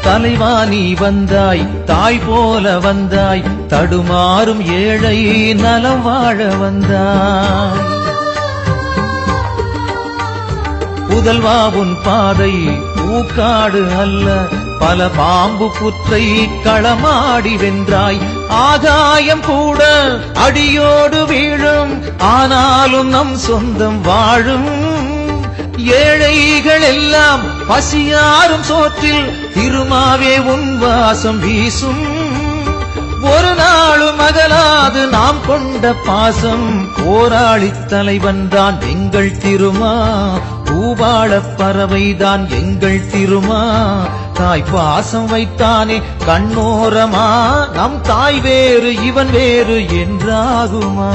தலைவா நீ வந்தாய், தாய் போல வந்தாய், தடுமாறும் ஏழை நலம் வாழ வந்தாய். புதல்வா உன் பாதை பூக்காடு அல்ல, பல பாம்பு புற்றை களமாடி வென்றாய். ஆகாயம் கூட அடியோடு வீழும், ஆனாலும் நம் சொந்தம் வாழும். ஏழைகள் எல்லாம் பசியாரும் சோற்றில் திருமாவே உன் வாசம் வீசும். ஒரு நாளும் அகலாது நாம் கொண்ட பாசம், போராளி தலைவன் தான் எங்கள் திருமா, பூபாள பறவைதான் எங்கள் திருமா. தாய் பாசம் வைத்தானே கண்ணோரமா, நம் தாய் வேறு இவன் வேறு என்றாகுமா?